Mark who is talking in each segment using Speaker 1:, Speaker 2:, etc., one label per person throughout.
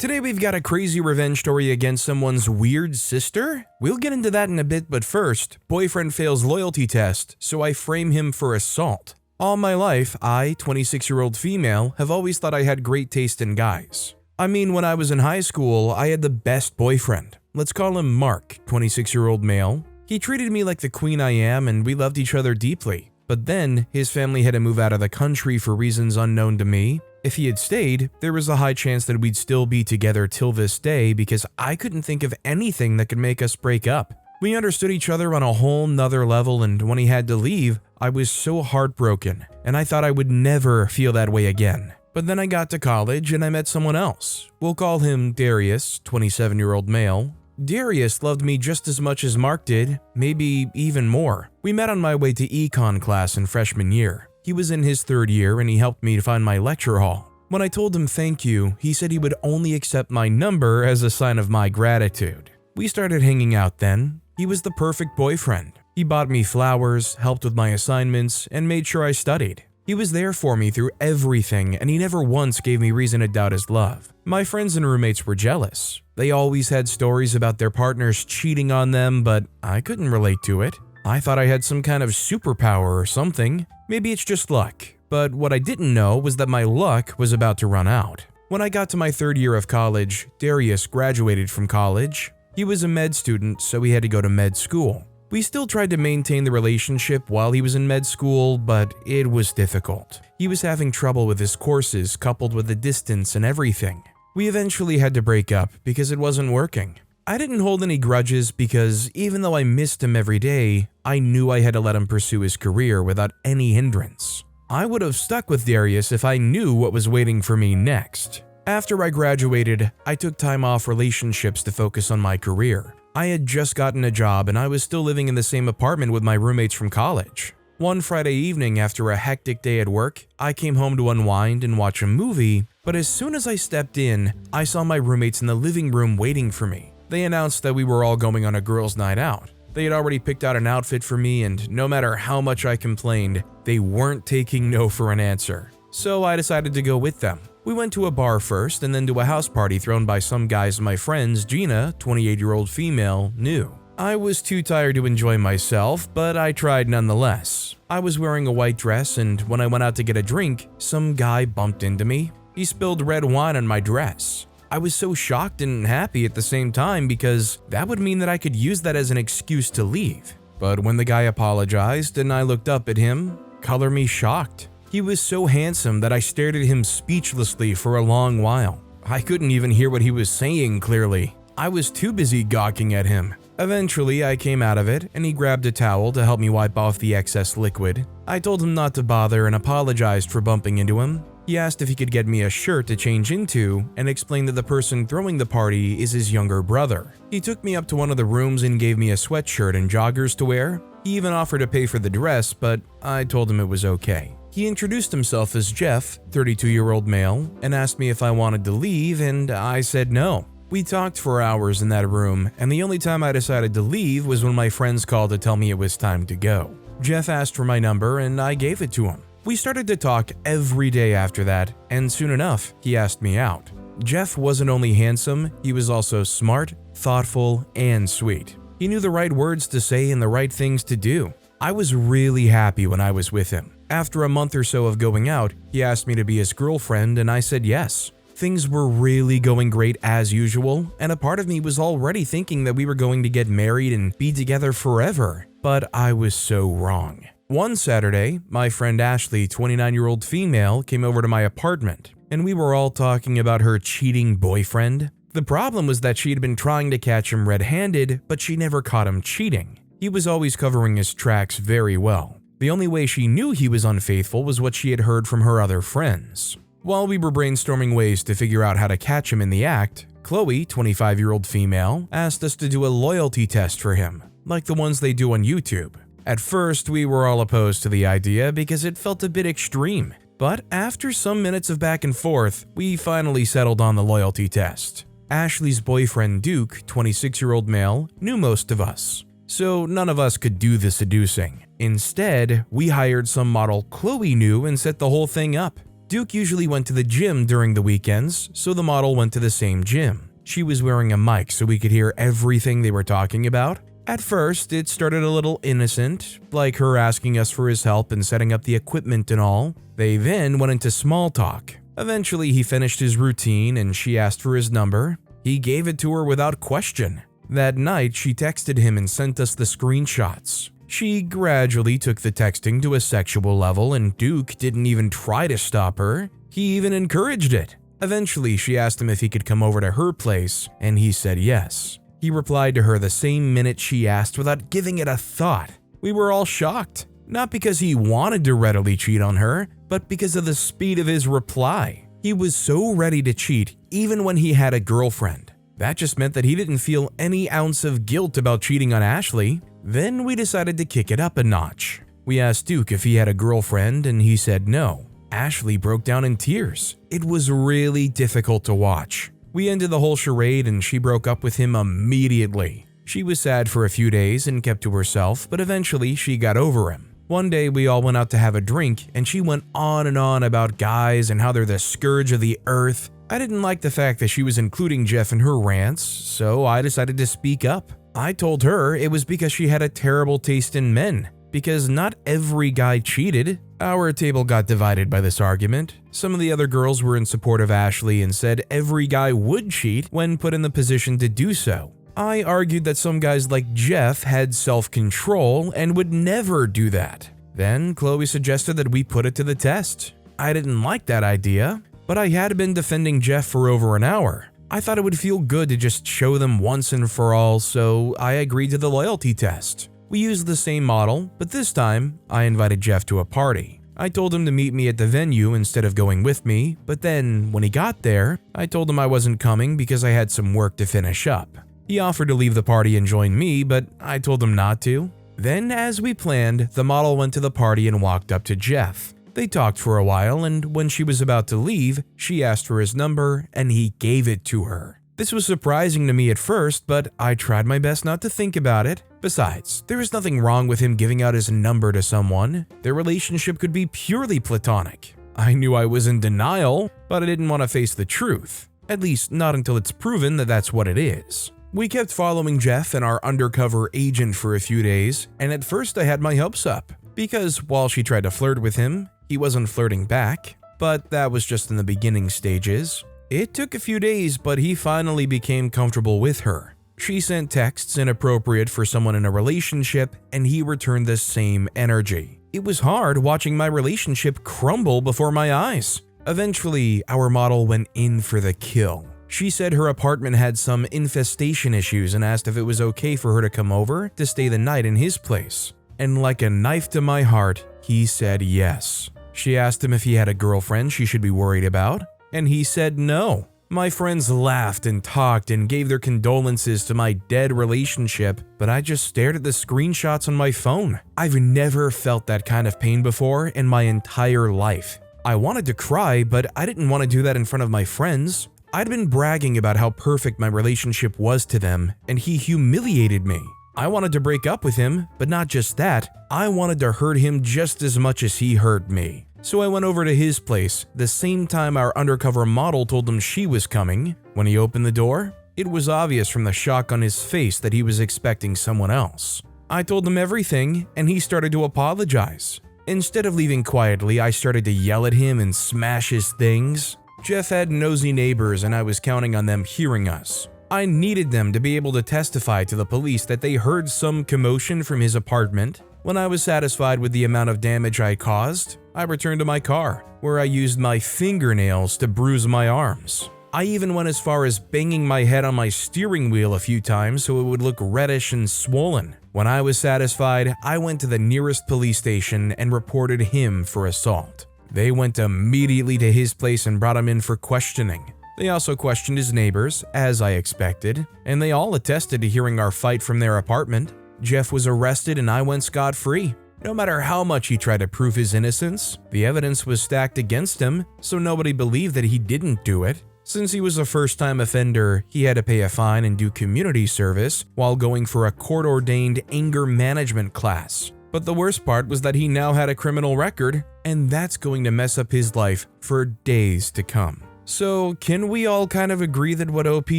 Speaker 1: Today we've got a crazy revenge story against someone's weird sister? We'll get into that in a bit, but first, boyfriend fails loyalty test, so I frame him for assault. All my life, I, 26-year-old female, have always thought I had great taste in guys. I mean, when I was in high school, I had the best boyfriend. Let's call him Mark, 26-year-old male. He treated me like the queen I am and we loved each other deeply. But then, his family had to move out of the country for reasons unknown to me. If he had stayed, there was a high chance that we'd still be together till this day because I couldn't think of anything that could make us break up. We understood each other on a whole nother level, and when he had to leave, I was so heartbroken, and I thought I would never feel that way again. But then I got to college and I met someone else. We'll call him Darius, 27-year-old male. Darius loved me just as much as Mark did, maybe even more. We met on my way to econ class in freshman year. He was in his third year and he helped me to find my lecture hall. When I told him thank you, he said he would only accept my number as a sign of my gratitude. We started hanging out then. He was the perfect boyfriend. He bought me flowers, helped with my assignments, and made sure I studied. He was there for me through everything, and he never once gave me reason to doubt his love. My friends and roommates were jealous. They always had stories about their partners cheating on them, but I couldn't relate to it. I thought I had some kind of superpower or something. Maybe it's just luck. But what I didn't know was that my luck was about to run out. When I got to my third year of college, Darius graduated from college. He was a med student, so he had to go to med school. We still tried to maintain the relationship while he was in med school, but it was difficult. He was having trouble with his courses coupled with the distance and everything. We eventually had to break up because it wasn't working. I didn't hold any grudges because even though I missed him every day, I knew I had to let him pursue his career without any hindrance. I would have stuck with Darius if I knew what was waiting for me next. After I graduated, I took time off relationships to focus on my career. I had just gotten a job and I was still living in the same apartment with my roommates from college. One Friday evening after a hectic day at work, I came home to unwind and watch a movie, but as soon as I stepped in, I saw my roommates in the living room waiting for me. They announced that we were all going on a girls' night out. They had already picked out an outfit for me, and no matter how much I complained, they weren't taking no for an answer. So I decided to go with them. We went to a bar first and then to a house party thrown by some guys my friends, Gina, 28-year-old female, knew. I was too tired to enjoy myself, but I tried nonetheless. I was wearing a white dress, and when I went out to get a drink, some guy bumped into me. He spilled red wine on my dress. I was so shocked and happy at the same time because that would mean that I could use that as an excuse to leave. But when the guy apologized and I looked up at him, color me shocked. He was so handsome that I stared at him speechlessly for a long while. I couldn't even hear what he was saying clearly. I was too busy gawking at him. Eventually, I came out of it and he grabbed a towel to help me wipe off the excess liquid. I told him not to bother and apologized for bumping into him. He asked if he could get me a shirt to change into and explained that the person throwing the party is his younger brother. He took me up to one of the rooms and gave me a sweatshirt and joggers to wear. He even offered to pay for the dress, but I told him it was okay. He introduced himself as Jeff, 32-year-old male, and asked me if I wanted to leave, and I said no. We talked for hours in that room, and the only time I decided to leave was when my friends called to tell me it was time to go. Jeff asked for my number, and I gave it to him. We started to talk every day after that, and soon enough, he asked me out. Jeff wasn't only handsome, he was also smart, thoughtful, and sweet. He knew the right words to say and the right things to do. I was really happy when I was with him. After a month or so of going out, he asked me to be his girlfriend, and I said yes. Things were really going great as usual, and a part of me was already thinking that we were going to get married and be together forever. But I was so wrong. One Saturday, my friend Ashley, 29-year-old female, came over to my apartment, and we were all talking about her cheating boyfriend. The problem was that she had been trying to catch him red-handed, but she never caught him cheating. He was always covering his tracks very well. The only way she knew he was unfaithful was what she had heard from her other friends. While we were brainstorming ways to figure out how to catch him in the act, Chloe, 25-year-old female, asked us to do a loyalty test for him, like the ones they do on YouTube. At first, we were all opposed to the idea because it felt a bit extreme, but after some minutes of back and forth, we finally settled on the loyalty test. Ashley's boyfriend Duke, 26-year-old male, knew most of us, so none of us could do the seducing. Instead, we hired some model Chloe knew and set the whole thing up. Duke usually went to the gym during the weekends, so the model went to the same gym. She was wearing a mic so we could hear everything they were talking about. At first, it started a little innocent, like her asking us for his help in setting up the equipment and all. They then went into small talk. Eventually, he finished his routine and she asked for his number. He gave it to her without question. That night, she texted him and sent us the screenshots. She gradually took the texting to a sexual level and Duke didn't even try to stop her. He even encouraged it. Eventually, she asked him if he could come over to her place, and he said yes. He replied to her the same minute she asked without giving it a thought. We were all shocked, not because he wanted to readily cheat on her, but because of the speed of his reply. He was so ready to cheat even when he had a girlfriend. That just meant that he didn't feel any ounce of guilt about cheating on Ashley. Then we decided to kick it up a notch. We asked Duke if he had a girlfriend and he said no. Ashley broke down in tears. It was really difficult to watch. We ended the whole charade and she broke up with him immediately. She was sad for a few days and kept to herself, but eventually she got over him. One day we all went out to have a drink and she went on and on about guys and how they're the scourge of the earth. I didn't like the fact that she was including Jeff in her rants, so I decided to speak up. I told her it was because she had a terrible taste in men, because not every guy cheated. Our table got divided by this argument. Some of the other girls were in support of Ashley and said every guy would cheat when put in the position to do so. I argued that some guys like Jeff had self-control and would never do that. Then Chloe suggested that we put it to the test. I didn't like that idea, but I had been defending Jeff for over an hour. I thought it would feel good to just show them once and for all, so I agreed to the loyalty test. We used the same model, but this time, I invited Jeff to a party. I told him to meet me at the venue instead of going with me, but then, when he got there, I told him I wasn't coming because I had some work to finish up. He offered to leave the party and join me, but I told him not to. Then, as we planned, the model went to the party and walked up to Jeff. They talked for a while, and when she was about to leave, she asked for his number, and he gave it to her. This was surprising to me at first, but I tried my best not to think about it. Besides, there is nothing wrong with him giving out his number to someone. Their relationship could be purely platonic. I knew I was in denial, but I didn't want to face the truth. At least not until it's proven that that's what it is. We kept following Jeff and our undercover agent for a few days, and at first I had my hopes up. Because while she tried to flirt with him, he wasn't flirting back. But that was just in the beginning stages. It took a few days, but he finally became comfortable with her. She sent texts inappropriate for someone in a relationship, and he returned the same energy. It was hard watching my relationship crumble before my eyes. Eventually, our model went in for the kill. She said her apartment had some infestation issues and asked if it was okay for her to come over to stay the night in his place. And like a knife to my heart, he said yes. She asked him if he had a girlfriend she should be worried about, and he said no. My friends laughed and talked and gave their condolences to my dead relationship, but I just stared at the screenshots on my phone. I've never felt that kind of pain before in my entire life. I wanted to cry, but I didn't want to do that in front of my friends. I'd been bragging about how perfect my relationship was to them, and he humiliated me. I wanted to break up with him, but not just that, I wanted to hurt him just as much as he hurt me. So I went over to his place, the same time our undercover model told him she was coming. When he opened the door, it was obvious from the shock on his face that he was expecting someone else. I told him everything, and he started to apologize. Instead of leaving quietly, I started to yell at him and smash his things. Jeff had nosy neighbors, and I was counting on them hearing us. I needed them to be able to testify to the police that they heard some commotion from his apartment. When I was satisfied with the amount of damage I caused, I returned to my car, where I used my fingernails to bruise my arms. I even went as far as banging my head on my steering wheel a few times so it would look reddish and swollen. When I was satisfied, I went to the nearest police station and reported him for assault. They went immediately to his place and brought him in for questioning. They also questioned his neighbors, as I expected, and they all attested to hearing our fight from their apartment. Jeff was arrested and I went scot-free. No matter how much he tried to prove his innocence, the evidence was stacked against him, so nobody believed that he didn't do it. Since he was a first-time offender, he had to pay a fine and do community service while going for a court-ordained anger management class. But the worst part was that he now had a criminal record, and that's going to mess up his life for days to come. So, can we all kind of agree that what OP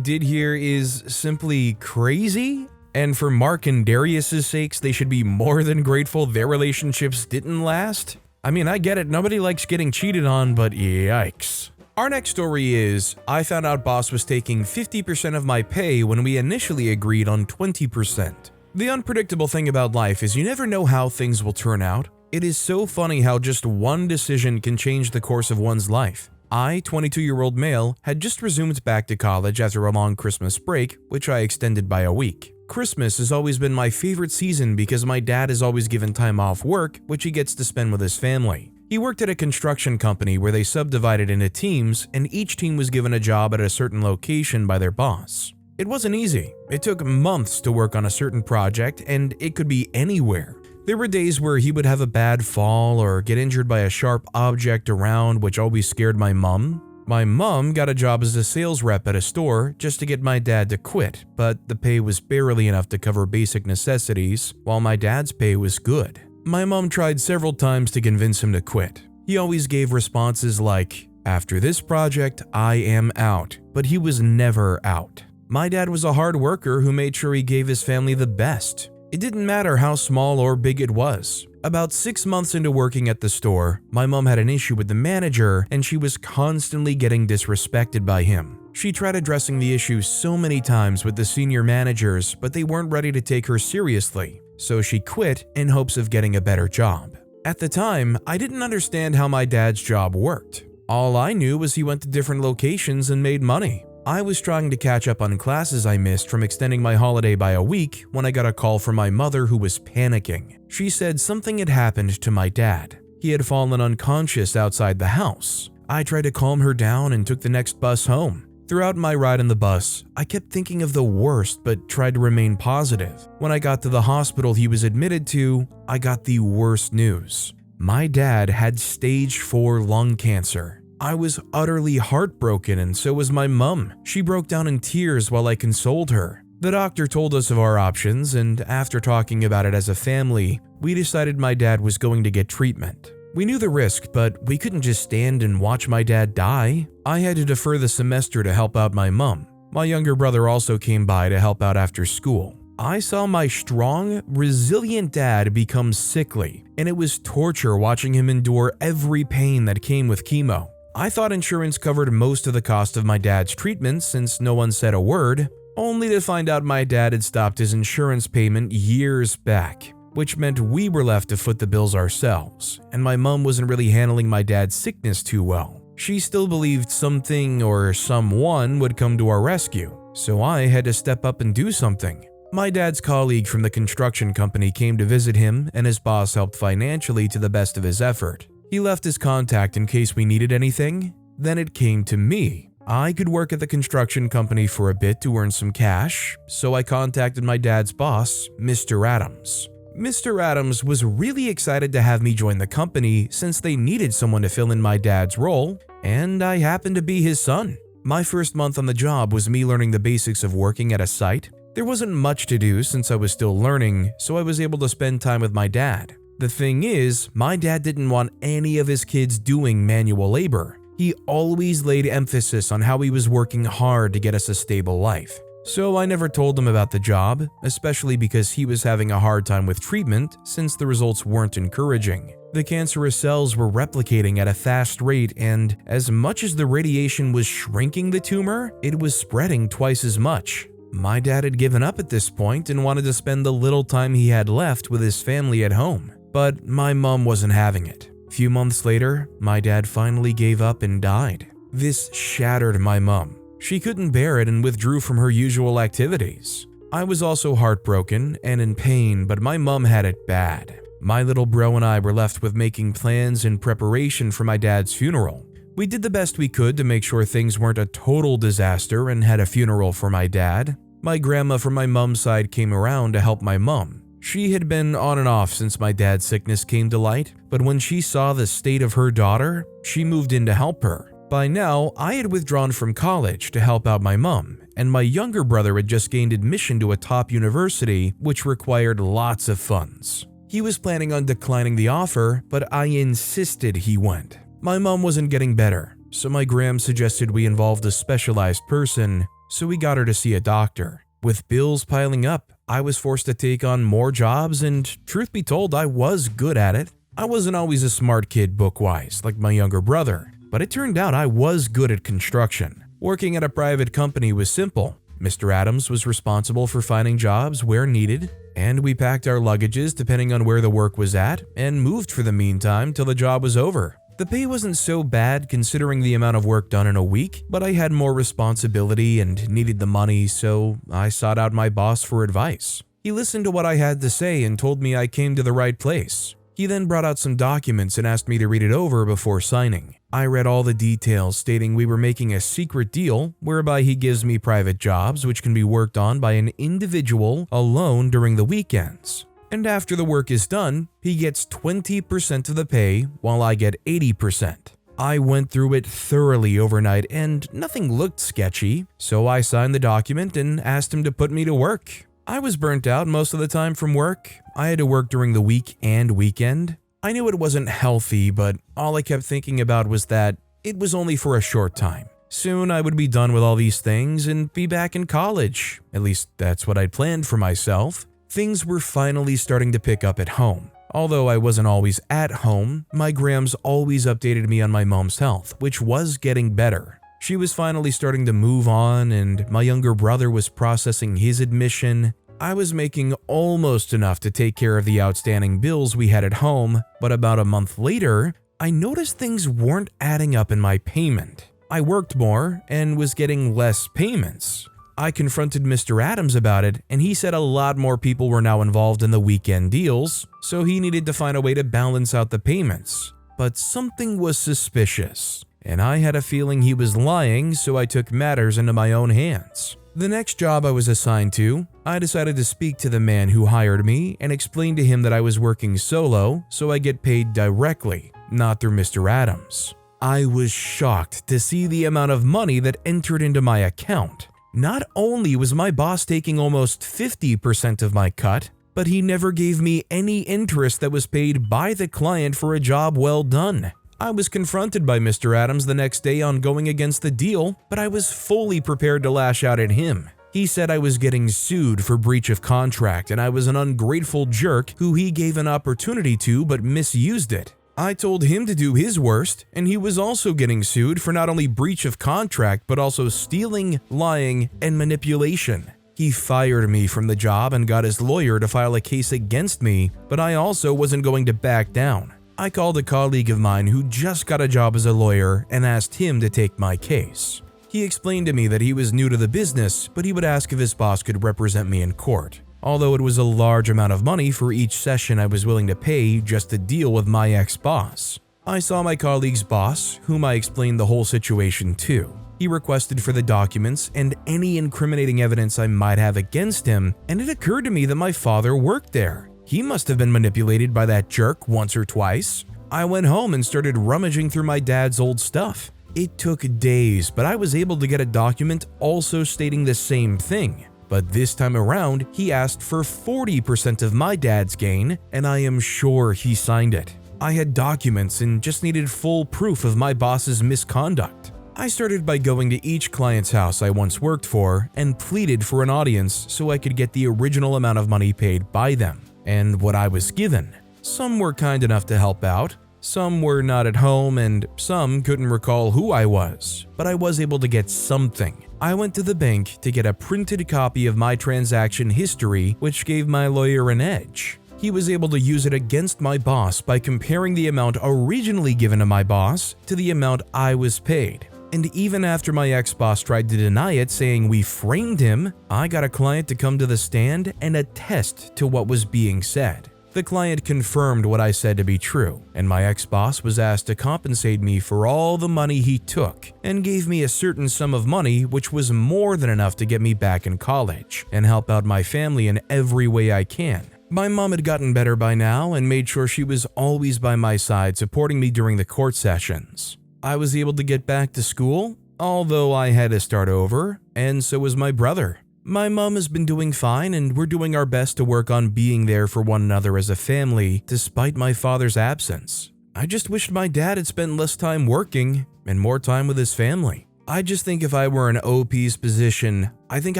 Speaker 1: did here is simply crazy? And for Mark and Darius's sakes, they should be more than grateful their relationships didn't last? I mean, I get it, nobody likes getting cheated on, but yikes. Our next story is, I found out boss was taking 50% of my pay when we initially agreed on 20%. The unpredictable thing about life is you never know how things will turn out. It is so funny how just one decision can change the course of one's life. I, 22-year-old male, had just resumed back to college after a long Christmas break, which I extended by a week. Christmas has always been my favorite season because my dad is always given time off work, which he gets to spend with his family. He worked at a construction company where they subdivided into teams, and each team was given a job at a certain location by their boss. It wasn't easy. It took months to work on a certain project, and it could be anywhere. There were days where he would have a bad fall or get injured by a sharp object around, which always scared my mom. My mom got a job as a sales rep at a store just to get my dad to quit, but the pay was barely enough to cover basic necessities, while my dad's pay was good. My mom tried several times to convince him to quit. He always gave responses like, "After this project, I am out," but he was never out. My dad was a hard worker who made sure he gave his family the best. It didn't matter how small or big it was. About 6 months into working at the store, my mom had an issue with the manager and she was constantly getting disrespected by him. She tried addressing the issue so many times with the senior managers, but they weren't ready to take her seriously, so she quit in hopes of getting a better job. At the time, I didn't understand how my dad's job worked. All I knew was he went to different locations and made money. I was trying to catch up on classes I missed from extending my holiday by a week when I got a call from my mother who was panicking. She said something had happened to my dad. He had fallen unconscious outside the house. I tried to calm her down and took the next bus home. Throughout my ride in the bus, I kept thinking of the worst but tried to remain positive. When I got to the hospital he was admitted to, I got the worst news. My dad had stage 4 lung cancer. I was utterly heartbroken and so was my mum. She broke down in tears while I consoled her. The doctor told us of our options, and after talking about it as a family, we decided my dad was going to get treatment. We knew the risk, but we couldn't just stand and watch my dad die. I had to defer the semester to help out my mum. My younger brother also came by to help out after school. I saw my strong, resilient dad become sickly, and it was torture watching him endure every pain that came with chemo. I thought insurance covered most of the cost of my dad's treatment since no one said a word, only to find out my dad had stopped his insurance payment years back, which meant we were left to foot the bills ourselves, and my mom wasn't really handling my dad's sickness too well. She still believed something or someone would come to our rescue, so I had to step up and do something. My dad's colleague from the construction company came to visit him, and his boss helped financially to the best of his effort. He left his contact in case we needed anything. Then it came to me. I could work at the construction company for a bit to earn some cash, so I contacted my dad's boss, Mr. Adams. Mr. Adams was really excited to have me join the company since they needed someone to fill in my dad's role, and I happened to be his son. My first month on the job was me learning the basics of working at a site. There wasn't much to do since I was still learning, so I was able to spend time with my dad. The thing is, my dad didn't want any of his kids doing manual labor. He always laid emphasis on how he was working hard to get us a stable life. So I never told him about the job, especially because he was having a hard time with treatment since the results weren't encouraging. The cancerous cells were replicating at a fast rate, and as much as the radiation was shrinking the tumor, it was spreading twice as much. My dad had given up at this point and wanted to spend the little time he had left with his family at home. But my mom wasn't having it. A few months later, my dad finally gave up and died. This shattered my mom. She couldn't bear it and withdrew from her usual activities. I was also heartbroken and in pain, but my mom had it bad. My little bro and I were left with making plans in preparation for my dad's funeral. We did the best we could to make sure things weren't a total disaster and had a funeral for my dad. My grandma from my mom's side came around to help my mom. She had been on and off since my dad's sickness came to light, but when she saw the state of her daughter, she moved in to help her. By now, I had withdrawn from college to help out my mom, and my younger brother had just gained admission to a top university, which required lots of funds. He He was planning on declining the offer, but I insisted he went. My mom wasn't getting better, so my gram suggested we involved a specialized person, so we got her to see a doctor. With bills piling up, I was forced to take on more jobs, and truth be told, I was good at it. I wasn't always a smart kid book-wise, like my younger brother, but it turned out I was good at construction. Working at a private company was simple. Mr. Adams was responsible for finding jobs where needed, and we packed our luggages depending on where the work was at and moved for the meantime till the job was over. The pay wasn't so bad considering the amount of work done in a week, but I had more responsibility and needed the money, so I sought out my boss for advice. He listened to what I had to say and told me I came to the right place. He then brought out some documents and asked me to read it over before signing. I read all the details stating we were making a secret deal whereby he gives me private jobs which can be worked on by an individual alone during the weekends. And after the work is done, he gets 20% of the pay while I get 80%. I went through it thoroughly overnight and nothing looked sketchy, so I signed the document and asked him to put me to work. I was burnt out most of the time from work. I had to work during the week and weekend. I knew it wasn't healthy, but all I kept thinking about was that it was only for a short time. Soon I would be done with all these things and be back in college. At least that's what I'd planned for myself. Things were finally starting to pick up at home. Although I wasn't always at home, my grams always updated me on my mom's health, which was getting better. She was finally starting to move on, and my younger brother was processing his admission. I was making almost enough to take care of the outstanding bills we had at home, but about a month later, I noticed things weren't adding up in my payment. I worked more and was getting less payments. I confronted Mr. Adams about it, and he said a lot more people were now involved in the weekend deals, so he needed to find a way to balance out the payments. But something was suspicious, and I had a feeling he was lying, so I took matters into my own hands. The next job I was assigned to, I decided to speak to the man who hired me and explain to him that I was working solo, so I get paid directly, not through Mr. Adams. I was shocked to see the amount of money that entered into my account. Not only was my boss taking almost 50% of my cut, but he never gave me any interest that was paid by the client for a job well done. I was confronted by Mr. Adams the next day on going against the deal, but I was fully prepared to lash out at him. He said I was getting sued for breach of contract and I was an ungrateful jerk who he gave an opportunity to but misused it. I told him to do his worst, and he was also getting sued for not only breach of contract but also stealing, lying, and manipulation. He fired me from the job and got his lawyer to file a case against me, but I also wasn't going to back down. I called a colleague of mine who just got a job as a lawyer and asked him to take my case. He explained to me that he was new to the business, but he would ask if his boss could represent me in court. Although it was a large amount of money for each session I was willing to pay just to deal with my ex-boss. I saw my colleague's boss, whom I explained the whole situation to. He requested for the documents and any incriminating evidence I might have against him, and it occurred to me that my father worked there. He must have been manipulated by that jerk once or twice. I went home and started rummaging through my dad's old stuff. It took days, but I was able to get a document also stating the same thing. But this time around, he asked for 40% of my dad's gain, and I am sure he signed it. I had documents and just needed full proof of my boss's misconduct. I started by going to each client's house I once worked for and pleaded for an audience so I could get the original amount of money paid by them, and what I was given. Some were kind enough to help out, some were not at home, and some couldn't recall who I was, but I was able to get something. I went to the bank to get a printed copy of my transaction history, which gave my lawyer an edge. He was able to use it against my boss by comparing the amount originally given to my boss to the amount I was paid. And even after my ex-boss tried to deny it, saying we framed him, I got a client to come to the stand and attest to what was being said. The client confirmed what I said to be true, and my ex-boss was asked to compensate me for all the money he took and gave me a certain sum of money which was more than enough to get me back in college and help out my family in every way I can. My mom had gotten better by now and made sure she was always by my side supporting me during the court sessions. I was able to get back to school, although I had to start over, and so was my brother. My mom has been doing fine, and we're doing our best to work on being there for one another as a family despite my father's absence. I just wished my dad had spent less time working and more time with his family. I just think if I were in OP's position, I think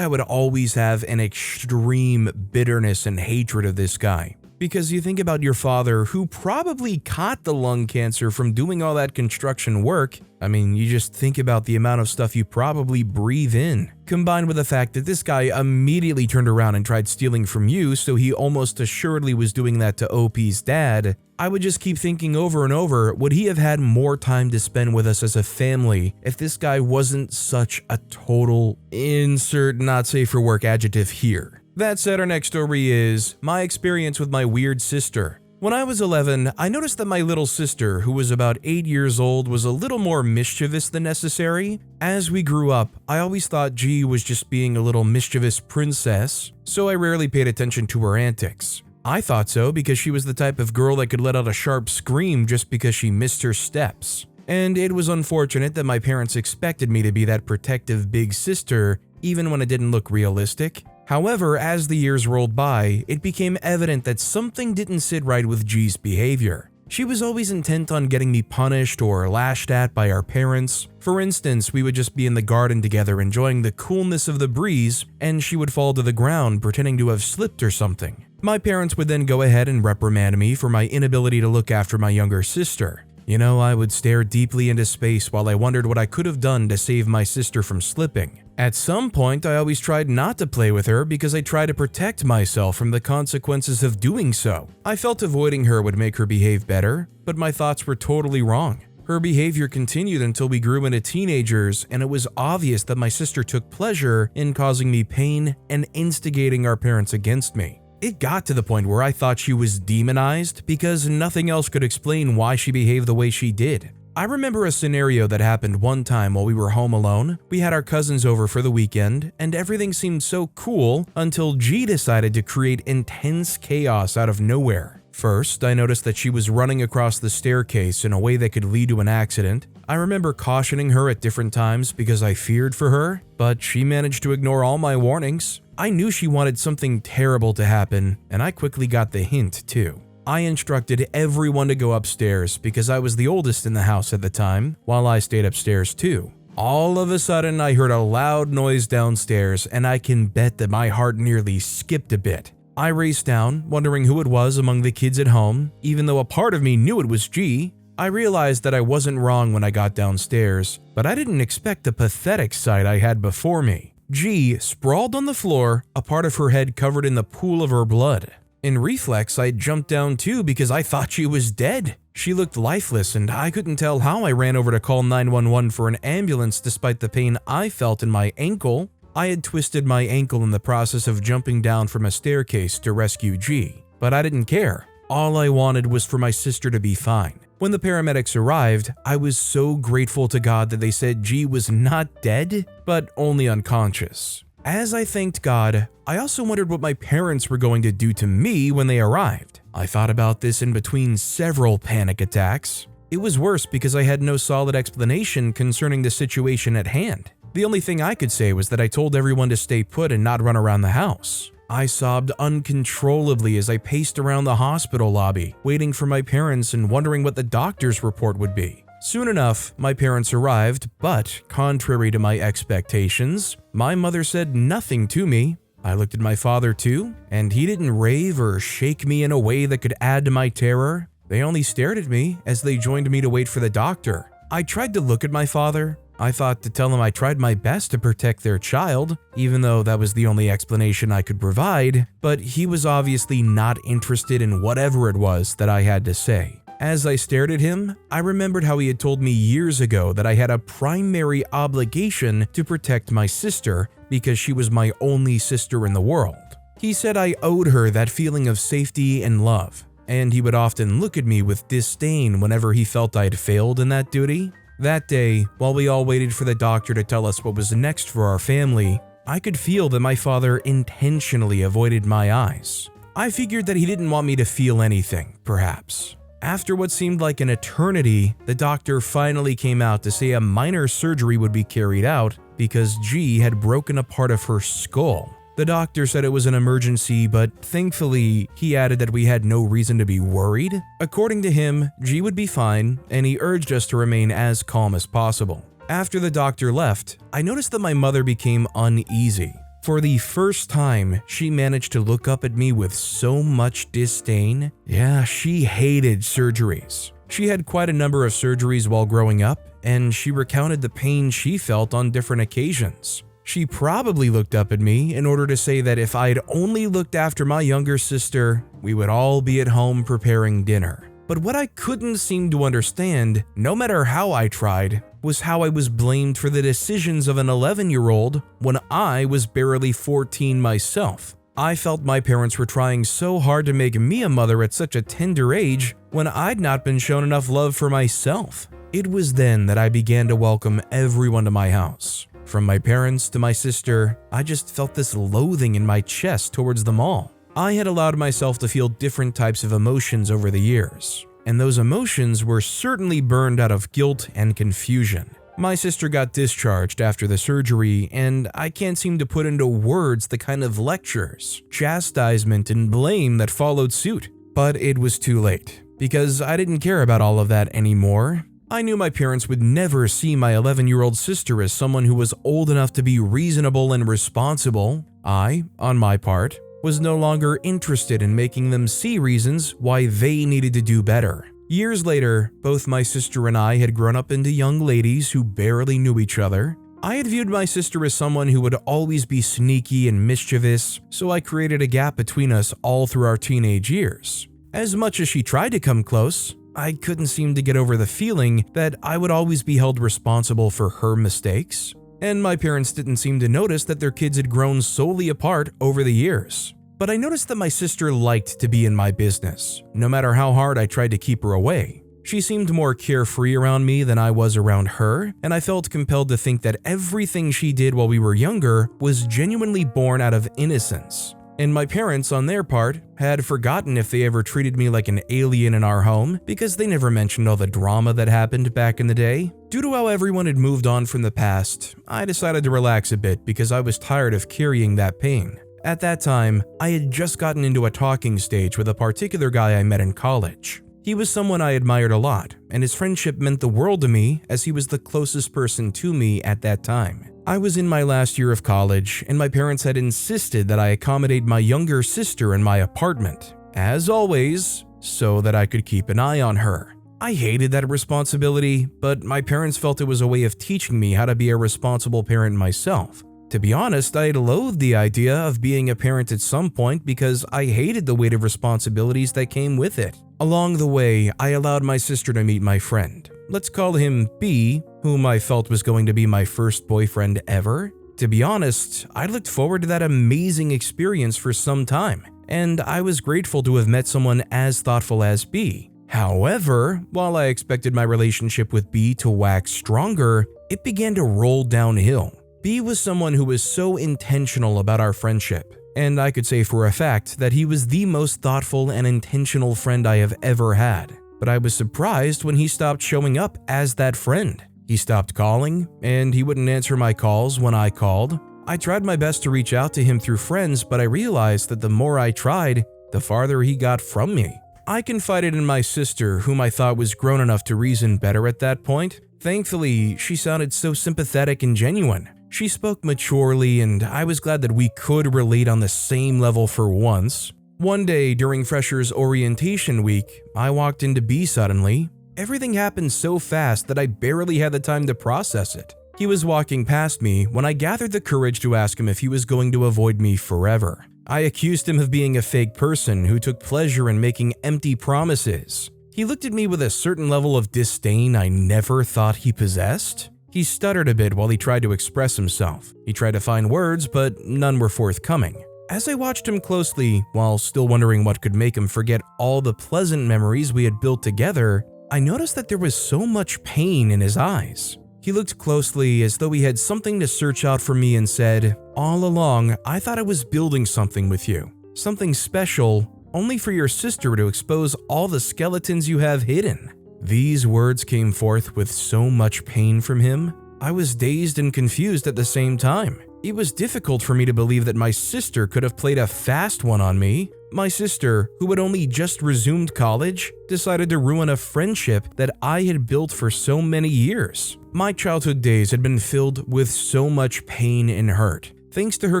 Speaker 1: I would always have an extreme bitterness and hatred of this guy. Because you think about your father, who probably caught the lung cancer from doing all that construction work. I mean, you just think about the amount of stuff you probably breathe in. Combined with the fact that this guy immediately turned around and tried stealing from you, so he almost assuredly was doing that to OP's dad. I would just keep thinking over and over, would he have had more time to spend with us as a family if this guy wasn't such a total insert not safe for work adjective here. That said, our next story is my experience with my weird sister. When I was 11, I noticed that my little sister, who was about 8 years old, was a little more mischievous than necessary. As we grew up, I always thought G was just being a little mischievous princess, so I rarely paid attention to her antics. I thought so because she was the type of girl that could let out a sharp scream just because she missed her steps. And it was unfortunate that my parents expected me to be that protective big sister, even when it didn't look realistic. However, as the years rolled by, it became evident that something didn't sit right with G's behavior. She was always intent on getting me punished or lashed at by our parents. For instance, we would just be in the garden together enjoying the coolness of the breeze, and she would fall to the ground pretending to have slipped or something. My parents would then go ahead and reprimand me for my inability to look after my younger sister. You know, I would stare deeply into space while I wondered what I could have done to save my sister from slipping. At some point, I always tried not to play with her because I tried to protect myself from the consequences of doing so. I felt avoiding her would make her behave better, but my thoughts were totally wrong. Her behavior continued until we grew into teenagers, and it was obvious that my sister took pleasure in causing me pain and instigating our parents against me. It got to the point where I thought she was demonized because nothing else could explain why she behaved the way she did. I remember a scenario that happened one time while we were home alone. We had our cousins over for the weekend, and everything seemed so cool until G decided to create intense chaos out of nowhere. First, I noticed that she was running across the staircase in a way that could lead to an accident. I remember cautioning her at different times because I feared for her, but she managed to ignore all my warnings. I knew she wanted something terrible to happen, and I quickly got the hint too. I instructed everyone to go upstairs because I was the oldest in the house at the time, while I stayed upstairs too. All of a sudden, I heard a loud noise downstairs, and I can bet that my heart nearly skipped a bit. I raced down, wondering who it was among the kids at home. Even though a part of me knew it was G, I realized that I wasn't wrong when I got downstairs, but I didn't expect the pathetic sight I had before me. G sprawled on the floor, a part of her head covered in the pool of her blood. In reflex, I jumped down too because I thought she was dead. She looked lifeless, and I couldn't tell how I ran over to call 911 for an ambulance despite the pain I felt in my ankle. I had twisted my ankle in the process of jumping down from a staircase to rescue G, but I didn't care. All I wanted was for my sister to be fine. When the paramedics arrived, I was so grateful to God that they said G was not dead, but only unconscious. As I thanked God, I also wondered what my parents were going to do to me when they arrived. I thought about this in between several panic attacks. It was worse because I had no solid explanation concerning the situation at hand. The only thing I could say was that I told everyone to stay put and not run around the house. I sobbed uncontrollably as I paced around the hospital lobby, waiting for my parents and wondering what the doctor's report would be. Soon enough, my parents arrived, but contrary to my expectations, my mother said nothing to me. I looked at my father too, and he didn't rave or shake me in a way that could add to my terror. They only stared at me as they joined me to wait for the doctor. I tried to look at my father. I thought to tell him I tried my best to protect their child, even though that was the only explanation I could provide, but he was obviously not interested in whatever it was that I had to say. As I stared at him, I remembered how he had told me years ago that I had a primary obligation to protect my sister because she was my only sister in the world. He said I owed her that feeling of safety and love, and he would often look at me with disdain whenever he felt I'd failed in that duty. That day, while we all waited for the doctor to tell us what was next for our family, I could feel that my father intentionally avoided my eyes. I figured that he didn't want me to feel anything, perhaps. After what seemed like an eternity, the doctor finally came out to say a minor surgery would be carried out because G had broken a part of her skull. The doctor said it was an emergency, but thankfully, he added that we had no reason to be worried. According to him, G would be fine, and he urged us to remain as calm as possible. After the doctor left, I noticed that my mother became uneasy. For the first time, she managed to look up at me with so much disdain. Yeah, she hated surgeries. She had quite a number of surgeries while growing up, and she recounted the pain she felt on different occasions. She probably looked up at me in order to say that if I'd only looked after my younger sister, we would all be at home preparing dinner. But what I couldn't seem to understand, no matter how I tried, was how I was blamed for the decisions of an 11-year-old when I was barely 14 myself. I felt my parents were trying so hard to make me a mother at such a tender age when I'd not been shown enough love for myself. It was then that I began to welcome everyone to my house. From my parents to my sister, I just felt this loathing in my chest towards them all. I had allowed myself to feel different types of emotions over the years, and those emotions were certainly burned out of guilt and confusion. My sister got discharged after the surgery, and I can't seem to put into words the kind of lectures, chastisement, and blame that followed suit. But it was too late, because I didn't care about all of that anymore. I knew my parents would never see my 11-year-old sister as someone who was old enough to be reasonable and responsible. I, on my part, was no longer interested in making them see reasons why they needed to do better. Years later, both my sister and I had grown up into young ladies who barely knew each other. I had viewed my sister as someone who would always be sneaky and mischievous, so I created a gap between us all through our teenage years. As much as she tried to come close, I couldn't seem to get over the feeling that I would always be held responsible for her mistakes. And my parents didn't seem to notice that their kids had grown solely apart over the years. But I noticed that my sister liked to be in my business, no matter how hard I tried to keep her away. She seemed more carefree around me than I was around her, and I felt compelled to think that everything she did while we were younger was genuinely born out of innocence. And my parents, on their part, had forgotten if they ever treated me like an alien in our home because they never mentioned all the drama that happened back in the day. Due to how everyone had moved on from the past, I decided to relax a bit because I was tired of carrying that pain. At that time, I had just gotten into a talking stage with a particular guy I met in college. He was someone I admired a lot, and his friendship meant the world to me as he was the closest person to me at that time. I was in my last year of college, and my parents had insisted that I accommodate my younger sister in my apartment, as always, so that I could keep an eye on her. I hated that responsibility, but my parents felt it was a way of teaching me how to be a responsible parent myself. To be honest, I loathed the idea of being a parent at some point because I hated the weight of responsibilities that came with it. Along the way, I allowed my sister to meet my friend. Let's call him B, whom I felt was going to be my first boyfriend ever. To be honest, I looked forward to that amazing experience for some time, and I was grateful to have met someone as thoughtful as B. However, while I expected my relationship with B to wax stronger, it began to roll downhill. B was someone who was so intentional about our friendship, and I could say for a fact that he was the most thoughtful and intentional friend I have ever had. But I was surprised when he stopped showing up as that friend. He stopped calling, and he wouldn't answer my calls when I called. I tried my best to reach out to him through friends, but I realized that the more I tried, the farther he got from me. I confided in my sister, whom I thought was grown enough to reason better at that point. Thankfully, she sounded so sympathetic and genuine. She spoke maturely, and I was glad that we could relate on the same level for once. One day during Freshers Orientation Week, I walked into B suddenly. Everything happened so fast that I barely had the time to process it. He was walking past me when I gathered the courage to ask him if he was going to avoid me forever. I accused him of being a fake person who took pleasure in making empty promises. He looked at me with a certain level of disdain I never thought he possessed. He stuttered a bit while he tried to express himself. He tried to find words, but none were forthcoming. As I watched him closely, while still wondering what could make him forget all the pleasant memories we had built together, I noticed that there was so much pain in his eyes. He looked closely as though he had something to search out for me and said, "All along, I thought I was building something with you. Something special, only for your sister to expose all the skeletons you have hidden." These words came forth with so much pain from him. I was dazed and confused at the same time. It was difficult for me to believe that my sister could have played a fast one on me. My sister, who had only just resumed college, decided to ruin a friendship that I had built for so many years. My childhood days had been filled with so much pain and hurt, thanks to her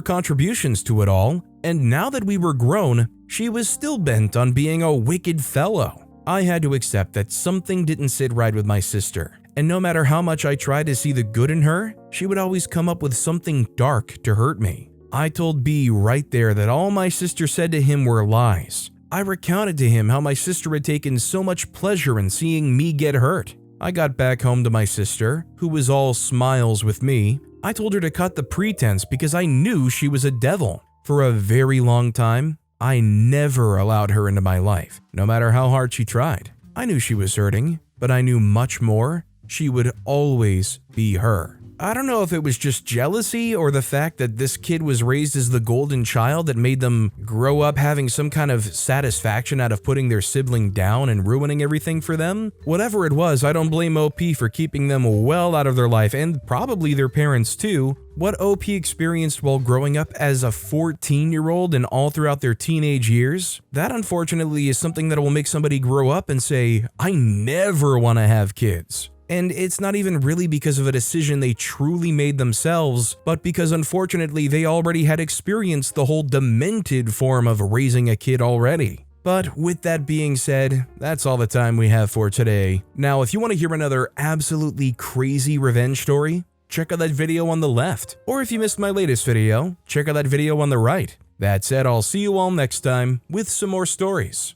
Speaker 1: contributions to it all, and now that we were grown, she was still bent on being a wicked fellow. I had to accept that something didn't sit right with my sister, and no matter how much I tried to see the good in her, she would always come up with something dark to hurt me. I told B right there that all my sister said to him were lies. I recounted to him how my sister had taken so much pleasure in seeing me get hurt. I got back home to my sister, who was all smiles with me. I told her to cut the pretense because I knew she was a devil. For a very long time, I never allowed her into my life, no matter how hard she tried. I knew she was hurting, but I knew much more. She would always be her. I don't know if it was just jealousy or the fact that this kid was raised as the golden child that made them grow up having some kind of satisfaction out of putting their sibling down and ruining everything for them. Whatever it was, I don't blame OP for keeping them well out of their life, and probably their parents too. What OP experienced while growing up as a 14-year-old and all throughout their teenage years, that unfortunately is something that will make somebody grow up and say, I never want to have kids. And it's not even really because of a decision they truly made themselves, but because unfortunately they already had experienced the whole demented form of raising a kid already. But with that being said, that's all the time we have for today. Now, if you want to hear another absolutely crazy revenge story, check out that video on the left. Or if you missed my latest video, check out that video on the right. That said, I'll see you all next time with some more stories.